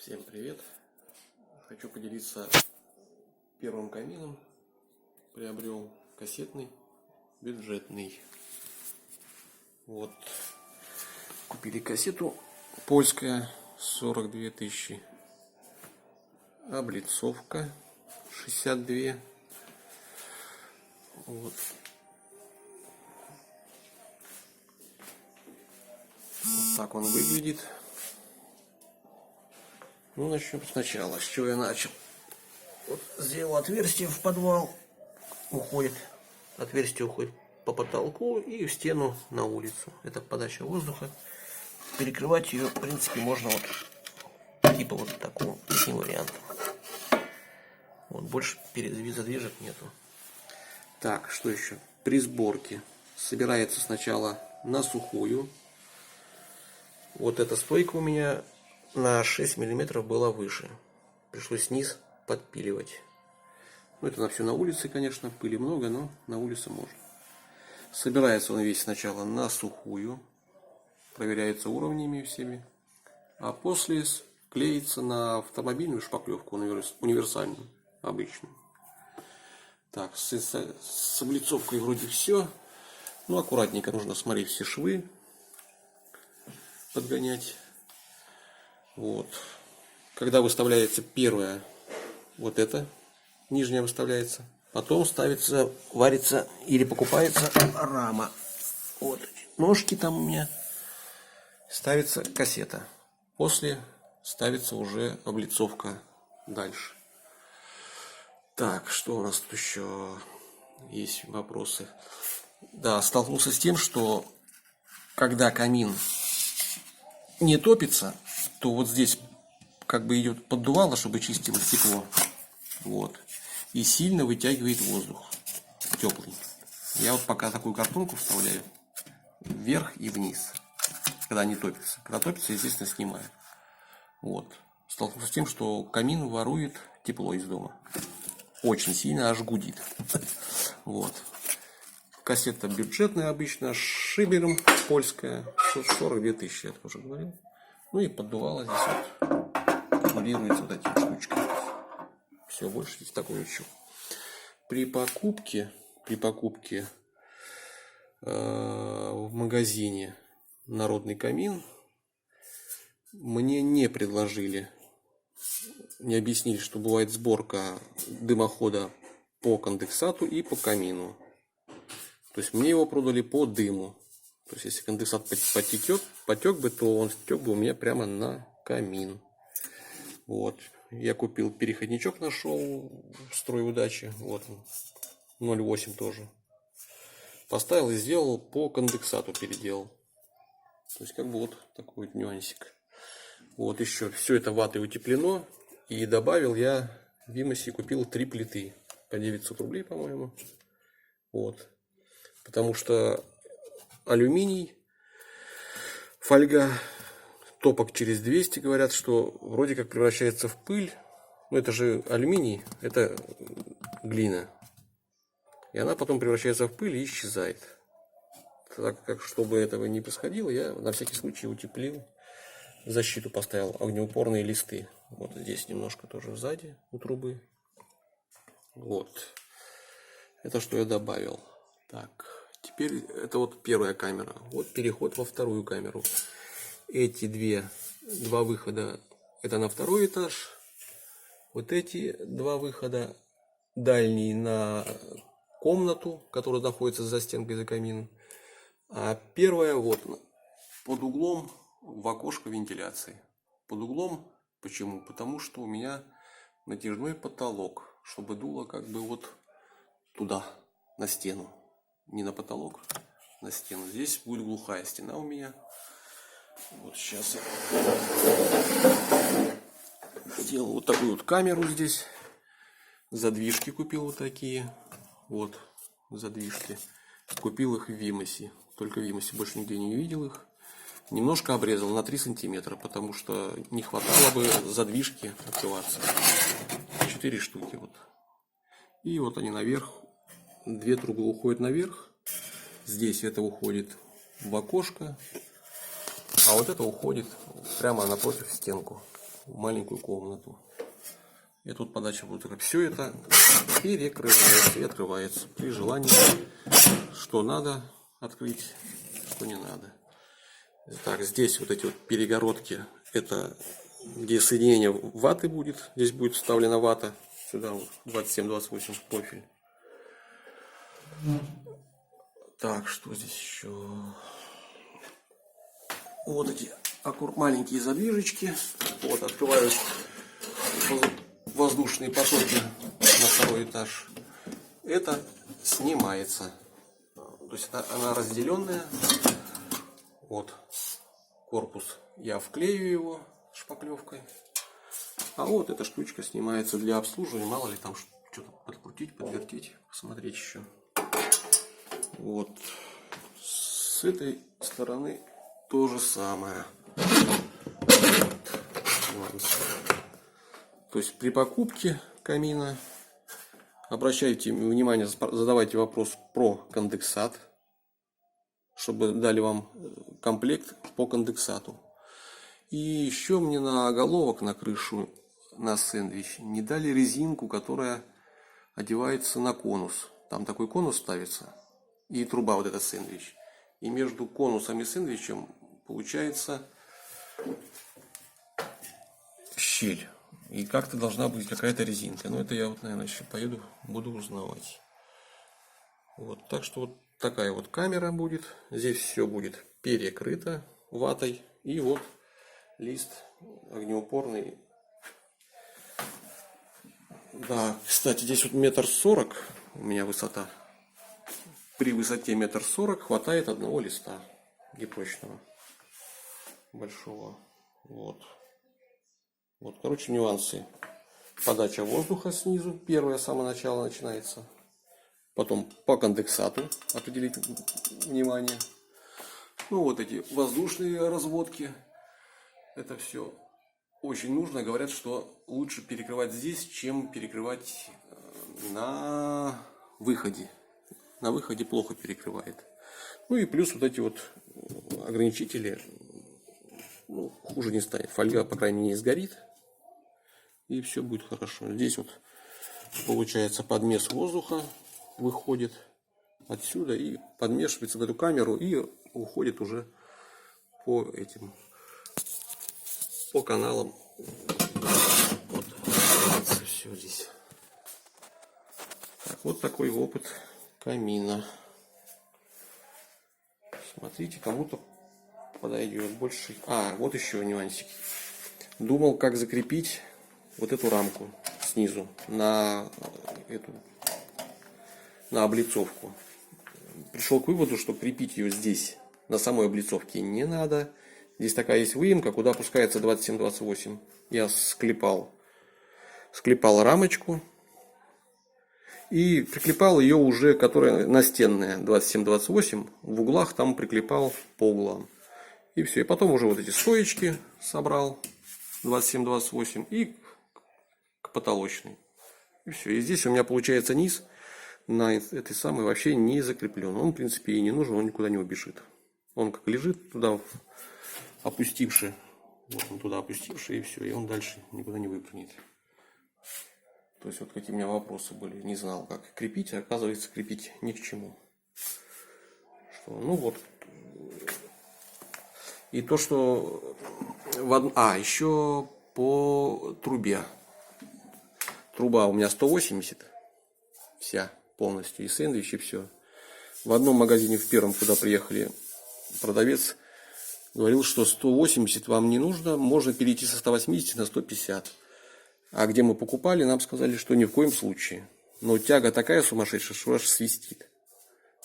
Всем привет! Хочу поделиться первым камином. Приобрел кассетный, бюджетный. Вот. Купили кассету. Польская, 42 тысячи. Облицовка 62. Вот. Вот так он выглядит. Ну, начнем сначала. С чего я начал? Вот сделал отверстие в подвал. Отверстие уходит по потолку и в стену на улицу. Это подача воздуха. Перекрывать ее, в принципе, можно вот типа вот таким вариантом. Вот больше задвижек нету. Так, что еще? При сборке собирается сначала на сухую. Вот эта стойка у меня на 6 миллиметров была выше. Пришлось низ подпиливать. Ну, это на все на улице, конечно. Пыли много, но на улице можно. Собирается он весь сначала на сухую. Проверяется уровнями всеми. А после клеится на автомобильную шпаклевку, универсальную, обычную. Так, с облицовкой вроде все. Ну, аккуратненько нужно смотреть все швы. Подгонять. Вот. Когда выставляется первая, вот это нижняя выставляется, потом ставится, варится или покупается рама. Вот ножки там у меня. Ставится кассета. После ставится уже облицовка дальше. Так, что у нас тут еще есть вопросы? Да, столкнулся с тем, что когда камин не топится, то вот здесь как бы идет поддувало, чтобы чистило тепло. Вот. И сильно вытягивает воздух теплый. Я вот пока такую картонку вставляю вверх и вниз, когда не топится. Когда топится, естественно, снимаю. Вот. Столкнулся с тем, что камин ворует тепло из дома. Очень сильно, аж гудит. Вот. Кассета бюджетная обычно, с шибером, польская, 42 тысячи, я тоже говорил. Ну и поддувало здесь вот, регулируется вот этими штучками. Все, больше здесь такого ничего. При покупке в магазине Народный камин мне не предложили, не объяснили, что бывает сборка дымохода по конденсату и по камину. То есть мне его продали по дыму. То есть если конденсат потек бы, то он стек бы у меня прямо на камин. Вот. Я купил переходничок, нашел в Стройудаче. Вот он. 0,8 тоже. Поставил и сделал по конденсату, переделал. То есть как бы вот такой вот нюансик. Вот еще все это ватой утеплено. И добавил я в Вимосе, купил 3 плиты. По 900 рублей, по-моему. Вот. Потому что алюминий, фольга, топок через 200, говорят, что вроде как превращается в пыль. Но это же алюминий, это глина. И она потом превращается в пыль и исчезает. Так как, чтобы этого не происходило, я на всякий случай утеплил. Защиту поставил, огнеупорные листы. Вот здесь немножко тоже сзади у трубы. Вот. Это что я добавил. Так, теперь это вот первая камера. Вот переход во вторую камеру. Эти два выхода, это на второй этаж. Вот эти два выхода, дальний на комнату, которая находится за стенкой, за камином. А первая вот под углом в окошко вентиляции. Под углом почему? Потому что у меня натяжной потолок, чтобы дуло как бы вот туда, на стену. Не на потолок, на стену. Здесь будет глухая стена у меня. Вот сейчас я сделал вот такую вот камеру здесь. Задвижки купил вот такие. Вот задвижки. Купил их в Вимосе. Только в Вимосе, больше нигде не видел их. Немножко обрезал на 3 сантиметра, потому что не хватало бы задвижки открываться. 4 штуки вот. И вот они наверх. 2 трубы уходят наверх. Здесь это уходит в окошко. А вот это уходит прямо напротив стенку. в маленькую комнату. И тут подача воздуха. Все это перекрывается и открывается при желании, что надо открыть, что не надо. Так, здесь вот эти вот перегородки, это где соединение ваты будет. Здесь будет вставлена вата. Сюда вот 27-28 профиль. Так, что здесь еще? Вот эти маленькие задвижечки. Вот, открываются воздушные потоки на второй этаж. Это снимается. То есть она разделенная. Вот корпус. Я вклею его шпаклевкой. А вот эта штучка снимается для обслуживания. Мало ли там что-то подкрутить, подвертеть, посмотреть еще. Вот. С этой стороны то же самое. То есть при покупке камина обращайте внимание, задавайте вопрос про конденсат, чтобы дали вам комплект по конденсату. И еще мне на оголовок, на крышу, на сэндвич не дали резинку, которая одевается на конус. Там такой конус ставится и труба вот эта сэндвич. И между конусом и сэндвичем получается щель. И как-то должна быть какая-то резинка. Но это я вот, наверное, еще поеду, буду узнавать. Вот, так что вот такая вот камера будет. Здесь все будет перекрыто ватой. И вот лист огнеупорный. Да, кстати, здесь вот 1,40 м у меня высота. При высоте 1,40 м хватает одного листа гипрочного. Большого. Вот. Вот, короче, нюансы. Подача воздуха снизу. Первое, с самого начала начинается. Потом по конденсату определить внимание. Ну, вот эти воздушные разводки. Это все очень нужно. Говорят, что лучше перекрывать здесь, чем перекрывать на выходе. На выходе плохо перекрывает. Ну и плюс вот эти вот ограничители, ну, хуже не станет. Фольга, по крайней мере, не сгорит. И все будет хорошо. Здесь вот получается подмес воздуха выходит отсюда и подмешивается в эту камеру и уходит уже по этим, по каналам. Вот все здесь. Так, вот такой опыт камина. Смотрите, кому-то подойдет больше. А, вот еще нюансик. Думал, как закрепить вот эту рамку снизу на облицовку. Пришел к выводу, что крепить ее здесь, на самой облицовке, не надо. Здесь такая есть выемка, куда опускается 27-28. Я склепал рамочку и приклепал ее уже, которая настенная 27-28. В углах там приклепал по углам. И все. И потом уже вот эти стоечки собрал 27-28 и к потолочной. И все. И здесь у меня получается низ на этой самой вообще не закреплен. Он, в принципе, и не нужен, он никуда не убежит. Он как лежит туда опустивший. Вот он туда опустивший, и все. И он дальше никуда не выпрыгнет. То есть вот какие у меня вопросы были. Не знал, как крепить. А оказывается, крепить ни к чему. Что, ну вот. И то, что... еще по трубе. Труба у меня 180. Вся полностью. И сэндвич, и все. В одном магазине, в первом, куда приехали, продавец говорил, что 180 вам не нужно. Можно перейти со 180 на 150. А где мы покупали, нам сказали, что ни в коем случае. Но тяга такая сумасшедшая, что аж свистит.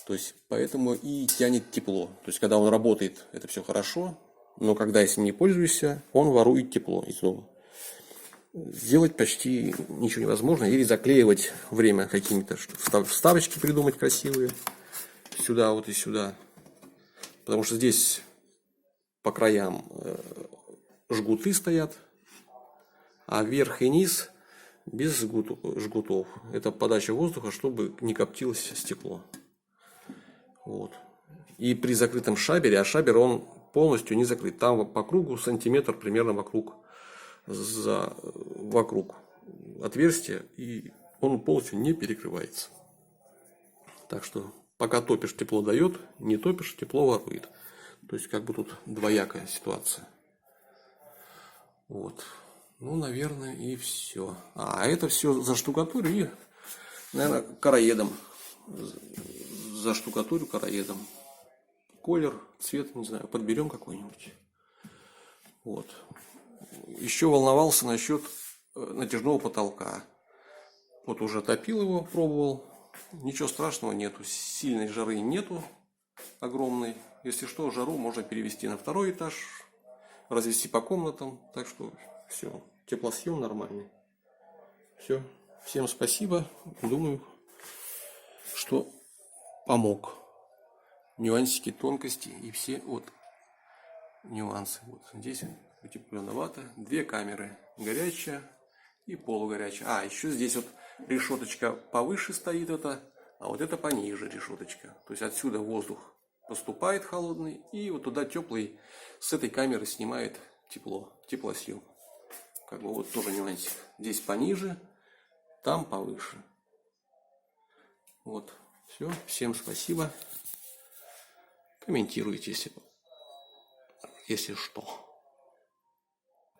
То есть, поэтому и тянет тепло. То есть, когда он работает, это все хорошо. Но когда, если не пользуешься, он ворует тепло из дома. Сделать почти ничего невозможно. Или заклеивать время какими-то, вставочки придумать красивые. Сюда вот и сюда. Потому что здесь по краям жгуты стоят. А верх и низ без жгутов. Это подача воздуха, чтобы не коптилось стекло. Вот. И при закрытом шабере, а шабер он полностью не закрыт. Там по кругу сантиметр примерно вокруг вокруг отверстия, и он полностью не перекрывается. Так что пока топишь, тепло дает, не топишь, тепло ворует. То есть как бы тут двоякая ситуация. Вот. Ну, наверное, и все. А это все заштукатурю и, наверное, короедом. Заштукатурю короедом. Колер, цвет, не знаю, подберем какой-нибудь. Вот. Еще волновался насчет натяжного потолка. Вот уже топил его, пробовал. Ничего страшного нету. Сильной жары нету огромной. Если что, жару можно перевести на второй этаж, развести по комнатам. Так что все. Теплосъем нормальный. Все. Всем спасибо. Думаю, что помог. Нюансики, тонкости и все вот нюансы. Вот здесь утепленновато. 2 камеры. Горячая и полугорячая. А, еще здесь вот решеточка повыше стоит это, а вот это пониже решеточка. То есть отсюда воздух поступает холодный, и вот туда теплый с этой камеры снимает тепло, теплосъем. Как бы вот тоже нюансик. Здесь пониже, там повыше. Вот. Все. Всем спасибо. Комментируйте, если что.